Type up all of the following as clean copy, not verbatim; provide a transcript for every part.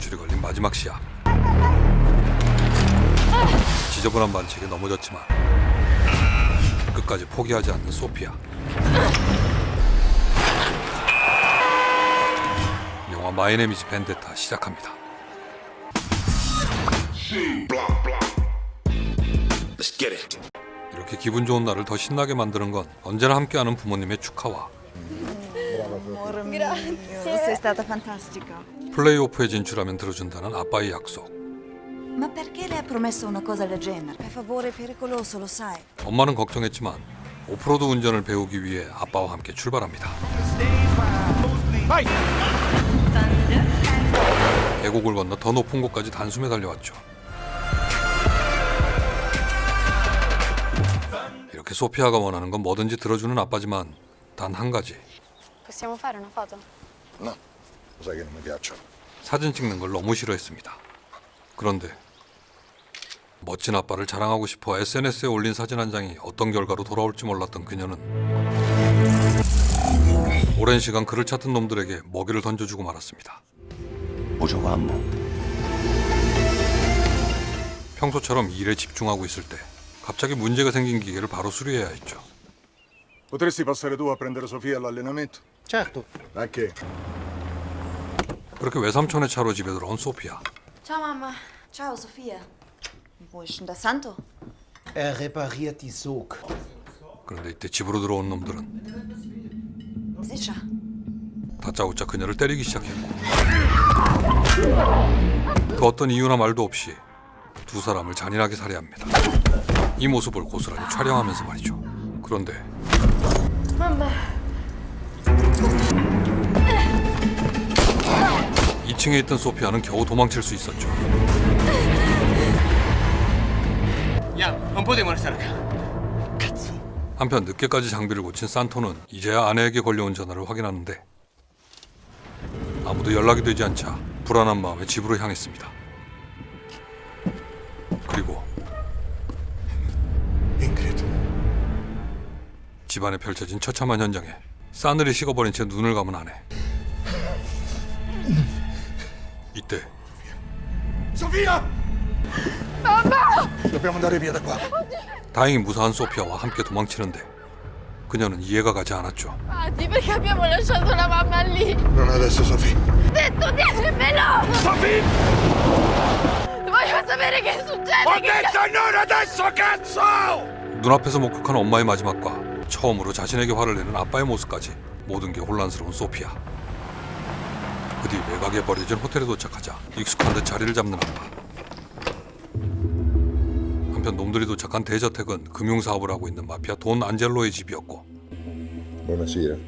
분출이 걸린 마지막 시합. 지저분한 반칙에 넘어졌지만 끝까지 포기하지 않는 소피아. 영화 마이 네임 이즈 벤데타 시작합니다. 이렇게 기분 좋은 날을 더 신나게 만드는 건 언제나 함께하는 부모님의 축하와 Sei stata fantastica. 플레이오프에 진출하면 들어준다는 아빠의 약속. Ma perché le ha promesso una cosa del genere? Per favore, è pericoloso, lo sai. 엄마는 걱정했지만 오프로드 운전을 배우기 위해 아빠와 함께 출발합니다. 계곡을 건너 더 높은 곳까지 단숨에 달려왔죠. 이렇게 소피아가 원하는 건 뭐든지 들어주는 아빠지만 단 한 가지, Possiamo fare una foto? No, lo sai che non mi piacciono. 사진 찍는 걸 너무 싫어했습니다. 그런데 멋진 아빠를 자랑하고 싶어 SNS에 올린 사진 한 장이 어떤 결과로 돌아올지 몰랐던 그녀는 오랜 시간 그를 찾던 놈들에게 먹이를 던져주고 말았습니다. 뭐 giocammo? 평소처럼 일에 집중하고 있을 때 갑자기 문제가 생긴 기계를 바로 수리해야 했죠. Potresti passare tu a prendere Sofia all'allenamento? Certo. A che? 그렇게 외삼촌의 차로 집에 들어온 소피아. Ciao, mamma. Ciao, Sofia. Wo ist denn der Santo? Er repariert die Sog. 그런데 이때 집으로 들어온 놈들은 Sicher. 다짜고짜 그녀를 때리기 시작했고 그 어떤 이유나 말도 없이 두 사람을 잔인하게 살해합니다. 이 모습을 고스란히 촬영하면서 말이죠. 그런데 Mamma. 2층에 있던 소피아는 겨우 도망칠 수 있었죠. Ya, non potevo restare qua. 한편 늦게까지 장비를 고친 산토는 이제야 아내에게 걸려온 전화를 확인하는데 아무도 연락이 되지 않자 불안한 마음에 집으로 향했습니다. 그리고 Ingrid. 집안에 펼쳐진 처참한 현장에 싸늘히 식어버린 채 눈을 감은 아내. 이때 Sofia! Mamma! Dobbiamo andare via da qua. 다행히 무사한 소피아와 함께 도망치는데 그녀는 이해가 가지 않았죠. Infatti, perché abbiamo lasciato la mamma lì? Non adesso, Sofia. Detto ditemelo! Sofia! Voglio sapere che succede! Ho detto non adesso, cazzo! 눈앞에서 목격한 엄마의 마지막과 처음으로 자신에게 화를 내는 아빠의 모습까지 모든 게 혼란스러운 소피아. 그 뒤 외곽에 버려진 호텔에 도착하자 익숙한 듯 자리를 잡는 아빠. 한편 놈들이 도착한 대저택은 금융사업을 하고 있는 마피아 돈 안젤로의 집이었고 Buonasera.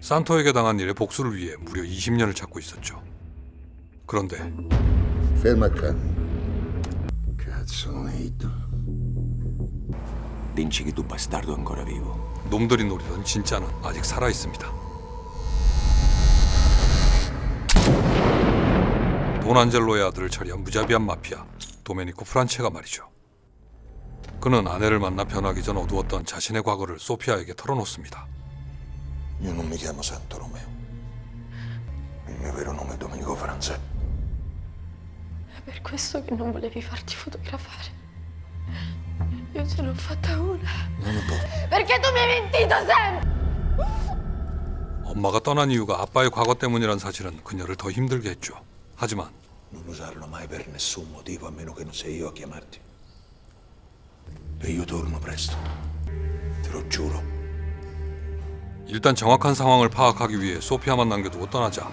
산토에게 당한 일의 복수를 위해 무려 20년을 찾고 있었죠. 그런데 Ferma qua. Cazzo, non è Hito. Dici che tu bastardo è ancora vivo. 놈들이 노리던 진짜는 아직 살아있습니다. 돈 안젤로의 아들을 처리한 무자비한 마피아 도메니코 프란체가 말이죠. 그는 아내를 만나 변하기 전 어두웠던 자신의 과거를 소피아에게 털어놓습니다. Io non mi chiamo Santo Romeo. Il mio vero nome è Domenico Franze. È per questo che non volevi farti fotografare. Io ce l'ho fatta una. Non lo può. Perché tu mi hai mentito sempre! 엄마가 떠난 이유가 아빠의 과거 때문이란 사실은 그녀를 더 힘들게 했죠. 하지만 Non usarlo mai per nessun motivo, a meno che non sei io a chiamarti. E io torno presto. Te lo giuro. 일단 정확한 상황을 파악하기 위해 소피아만 남겨두고 떠나자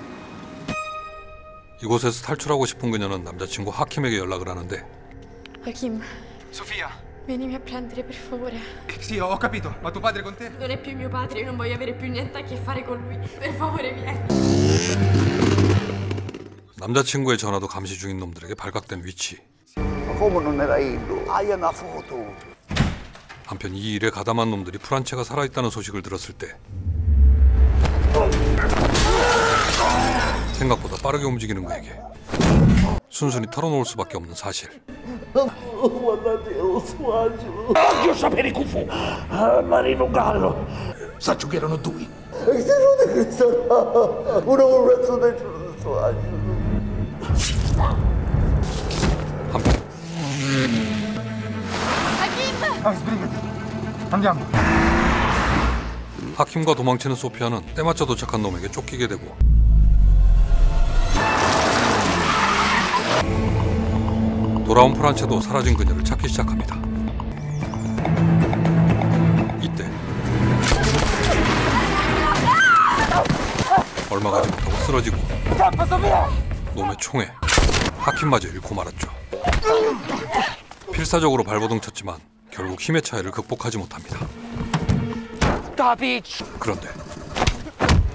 이곳에서 탈출하고 싶은 그녀는 남자친구 하킴에게 연락을 하는데 Hakim, Sofia! vienimi a prendere per favore. Sì, ho capito, ma tuo padre con te? Non è più mio padre, io non voglio avere più niente a che fare con lui. Per favore, vieni. 남자친구의 전화도 감시 중인 놈들에게 발각된 위치. Ma come non era Indo? Hai una foto. 한편 이 일에 가담한 놈들이 프란체가 살아있다는 소식을 들었을 때 생각보다 빠르게 움직이는 그에게 순순히 털어놓을 수밖에 없는 사실. Guardate lo sguardo. Voglio sapere Cufu. Marino Gallo. Saggio che erano due. E se non è che sarà? Una vorrezza del sguardo. 한편 Andiamo. 하킴과 도망치는 소피아는 때맞춰 도착한 놈에게 쫓기게 되고 돌아온 프란체도 사라진 그녀를 찾기 시작합니다. 이때 얼마 가지 못하고 쓰러지고 놈의 총에 하킴마저 잃고 말았죠. 필사적으로 발버둥 쳤지만 결국 힘의 차이를 극복하지 못합니다. 그런데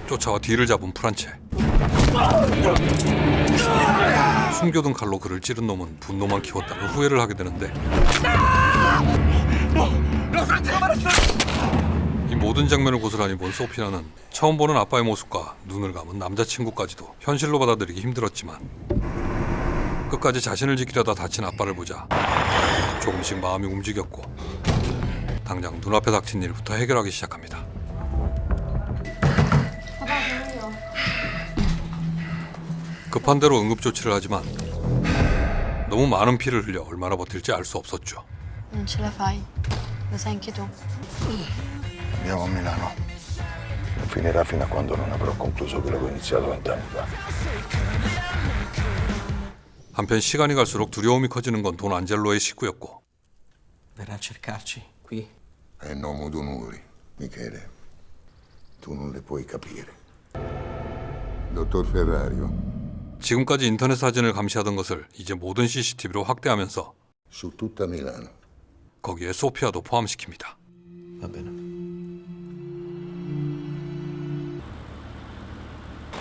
쫓아와 뒤를 잡은 프란체. 숨겨둔 칼로 그를 찌른 놈은 분노만 키웠다는 후회를 하게 되는데 이 모든 장면을 고스란히 본 소피아는 처음 보는 아빠의 모습과 눈을 감은 남자친구까지도 현실로 받아들이기 힘들었지만 끝까지 자신을 지키려다 다친 아빠를 보자 조금씩 마음이 움직였고 당장 눈앞에 닥친 일부터 해결하기 시작합니다. 급한 대로 응급조치를 하지만 너무 많은 피를 흘려 얼마나 버틸지 알 수 없었죠. Non ce la fai. Lo sai anche tu. Andiamo a Milano. Non finirà fino a quando non avrò concluso quello che ho iniziato 20 anni fa. 한편 시간이 갈수록 두려움이 커지는 건 돈 안젤로의 식구였고 Verrà a cercarci, qui? È nomo d'onore, Michele. Tu non le puoi capire. Dottor Ferrario, 지금까지 인터넷 사진을 감시하던 것을 이제 모든 CCTV로 확대하면서 su tutta Milano. 거기에 소피아도 포함시킵니다. Va bene.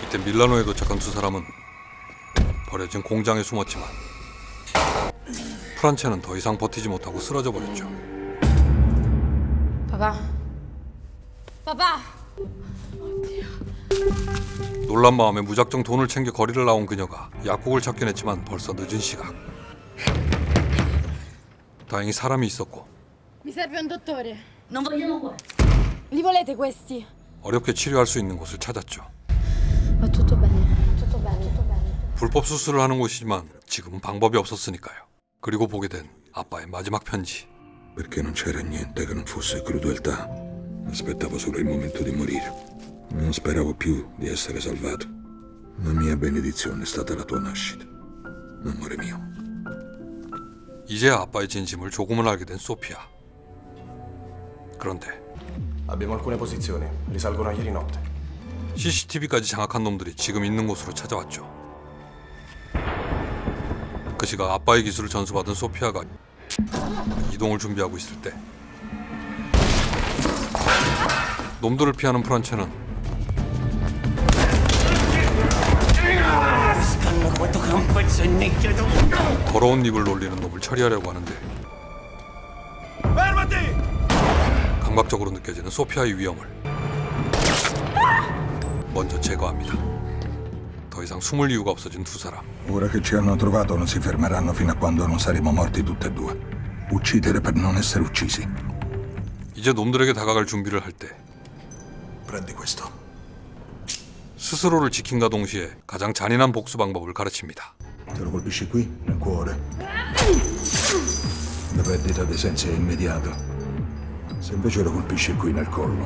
이때 밀라노에 도착한 두 사람은 버려진 공장에 숨었지만 프란체는 더 이상 버티지 못하고 쓰러져 버렸죠. Papà. Papà! 놀란 마음에 무작정 돈을 챙겨 거리를 나온 그녀가 약국을 찾긴 했지만 벌써 늦은 시각. 다행히 사람이 있었고 Mi serve un dottore. Non vogliamo qua. Li volete questi? 어렵게 치료할 수 있는 곳을 찾았죠. Va tutto bene. Tutto bene, tutto bene. 불법 수술을 하는 곳이지만 지금은 방법이 없었으니까요. 그리고 보게 된 아빠의 마지막 편지. Perché non c'era niente che non fosse crudeltà. Aspettavo solo il momento di morire. Non speravo più di essere salvato. La mia benedizione è stata la tua nascita. Amore mio. 이제야 아빠의 진심을 조금은 알게 된 소피아. 그런데 Abbiamo alcune posizioni. Risalgono a ieri notte. CCTV까지 장악한 놈들이 지금 있는 곳으로 찾아왔죠. 그 시각 아빠의 기술을 전수받은 소피아가 이동을 준비하고 있을 때 놈들을 피하는 프란체는 더러운 입을 놀리는 놈을 처리하려고 하는데 감각적으로 느껴지는 소피아의 위험을 먼저 제거합니다. 더 이상 숨을 이유가 없어진 두 사람. Ora che ci hanno trovato non si fermeranno fino a quando non saremo morti tutti e due. Uccidere per non essere uccisi. 이제 놈들에게 다가갈 준비를 할 때 Prendi questo. 스스로를 지킨과 동시에 가장 잔인한 복수 방법을 가르칩니다. Te lo colpisci qui, nel cuore. La perdita dei sensi è immediata. Se invece lo colpisci qui, nel collo,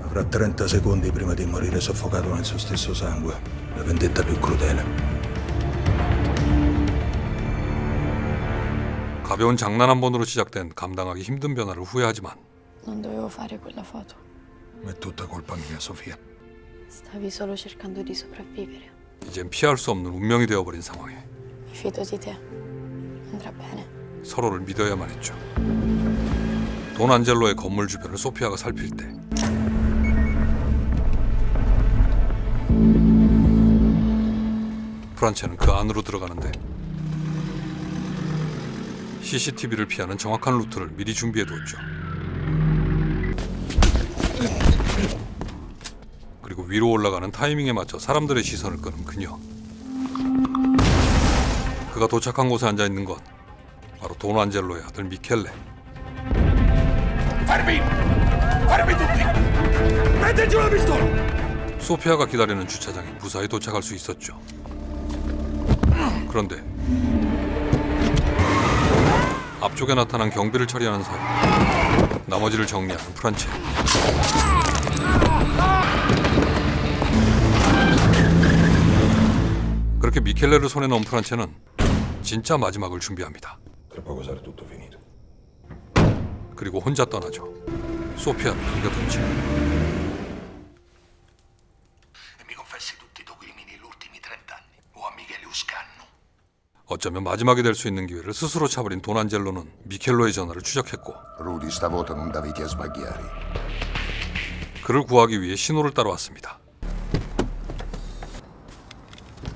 avrà 30 secondi prima di morire soffocato nel suo stesso sangue. La vendetta più crudele. 가벼운 장난 한 번으로 시작된 감당하기 힘든 변화를 후회하지만 Non dovevo fare quella foto. È tutta colpa mia, Sofia. Stavi solo cercando di sopravvivere. 이젠 피할 수 없는 운명이 되어버린 상황에 Mi fido di te. Andrà bene. 서로를 믿어야만 했죠. 돈 안젤로의 건물 주변을 소피아가 살필 때 프란체는 그 안으로 들어가는데 CCTV를 피하는 정확한 루트를 미리 준비해두었죠. 그리고 위로 올라가는 타이밍에 맞춰 사람들의 시선을 끄는 그녀. 그가 도착한 곳에 앉아있는 건 바로 돈 안젤로의 아들 미켈레. 소피아가 기다리는 주차장에 무사히 도착할 수 있었죠. 그런데 앞쪽에 나타난 경비를 처리하는 사이 나머지를 정리하는 프란체. 그렇게 미켈레를 손에 넣은 프란체는 진짜 마지막을 준비합니다. Tra poco sarà tutto finito. 그리고 혼자 떠나죠. 소피아를 남겨둔 채. E mi confessi tutti i tuoi crimini negli ultimi 30 anni. O a Michele Uscanno. 어쩌면 마지막이 될 수 있는 기회를 스스로 차버린 돈안젤로는 미켈로의 전화를 추적했고 Rudy, stavolta non da vecchia sbagliare. 그를 구하기 위해 신호를 따라왔습니다.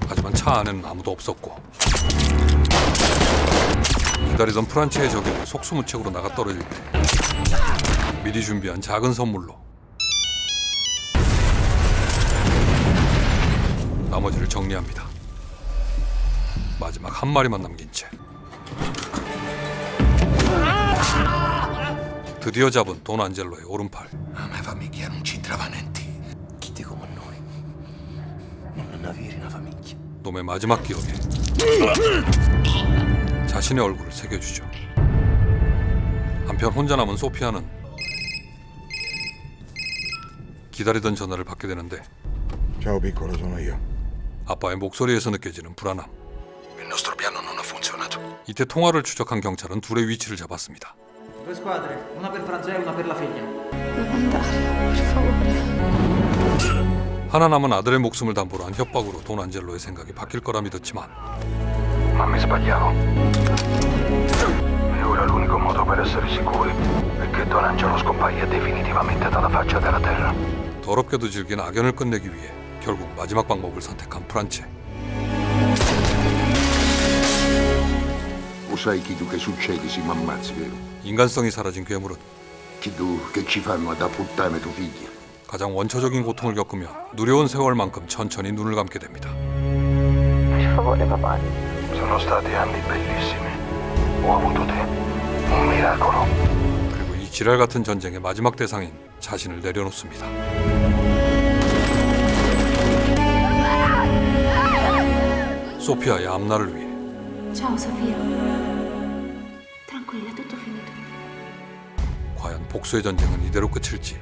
하지만 차 안에는 아무도 없었고 기다리던 프란체의 적에게 속수무책으로 나가 떨어질 때 미리 준비한 작은 선물로 나머지를 정리합니다. 마지막 한 마리만 남긴 채 드디어 잡은 돈안젤로의 오른팔. A me famiglia non c'entrava niente. Chi te come noi? Non avere una famiglia. 놈의 마지막 기억에 자신의 얼굴을 새겨주죠. 한편 혼자 남은 소피아는 기다리던 전화를 받게 되는데 Ciao piccolo, sono io. 아빠의 목소리에서 느껴지는 불안함. Il nostro piano non ha funzionato. 이때 통화를 추적한 경찰은 둘의 위치를 잡았습니다. Due squadre, una per Franzè e una per la figlia. Non andare, per favore. 하나 남은 아들의 목숨을 담보로 한 협박으로 돈안젤로의 생각이 바뀔 거라 믿었지만 Ma mi sbagliavo. E ora l'unico modo per essere sicuri è che Don Angelo scompaia definitivamente dalla faccia della terra. 더럽게도 질긴 악연을 끝내기 위해 결국 마지막 방법을 선택한 프란체. Lo sai chi tu che succede se mi ammazzi, vero? 인간성이 사라진 괴물은 Chi tu che ci fanno ad puttane tua figlia. 가장 원초적인 고통을 겪으며 누려온 세월만큼 천천히 눈을 감게 됩니다. Per favore, papà. Sono stati anni bellissimi. Ho avuto te. Un miracolo. 그리고 이 지랄 같은 전쟁의 마지막 대상인 자신을 내려놓습니다. 소피아의 앞날을 위해. Ciao Sofia. Tranquilla, tutto finito. 과연 복수의 전쟁은 이대로 끝일지.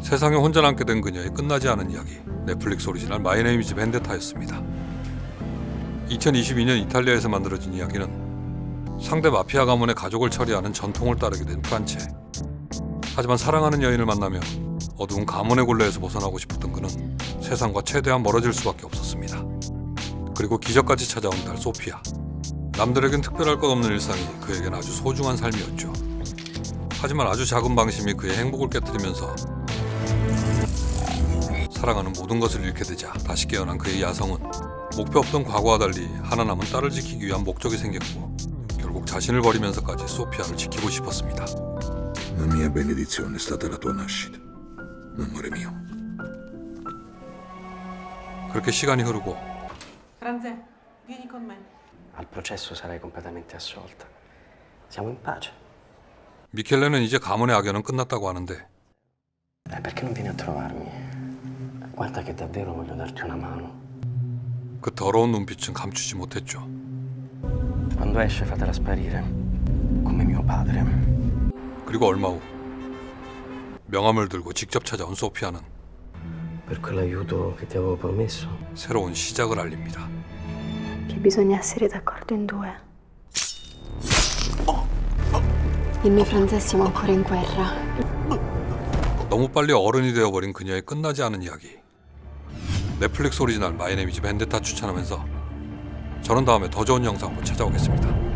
세상에 혼자 남게 된 그녀의 끝나지 않은 이야기. 넷플릭스 오리지널 마이 네임 이즈 벤데타였습니다. 2022년 이탈리아에서 만들어진 이야기는 상대 마피아 가문의 가족을 처리하는 전통을 따르게 된 프란체. 하지만 사랑하는 여인을 만나며 어두운 가문의 굴레에서 벗어나고 싶었던 그는 세상과 최대한 멀어질 수밖에 없었습니다. 그리고 기적같이 찾아온 딸 소피아. 남들에겐 특별할 것 없는 일상이 그에겐 아주 소중한 삶이었죠. 하지만 아주 작은 방심이 그의 행복을 깨뜨리면서 사랑하는 모든 것을 잃게 되자 다시 깨어난 그의 야성은 목표 없던 과거와 달리 하나 남은 딸을 지키기 위한 목적이 생겼고 결국 자신을 버리면서까지 소피아를 지키고 싶었습니다. La mia benedizione è stata la tua nascita, amore mio. 그렇게 시간이 흐르고 Franzè, vieni con me. Al processo sarai completamente assolta. Siamo in pace. 미켈레는 이제 가문의 악연은 끝났다고 하는데 Perché non vieni a trovarmi? Guarda che davvero voglio darti una mano. 그 더러운 눈빛은 감추지 못했죠. Quando esce fatela sparire, come mio padre. 그리고 얼마 후 명함을 들고 직접 찾아온 소피아는 Per quell'aiuto che ti avevo promesso. 새로운 시작을 알립니다. Che bisogna essere d'accordo in due. Dimmi, Franzè, siamo ancora in guerra. 너무 빨리 어른이 되어버린 그녀의 끝나지 않은 이야기. 넷플릭스 오리지널 마이 네임 이즈 벤데타 추천하면서 저는 다음에 더 좋은 영상으로 찾아오겠습니다.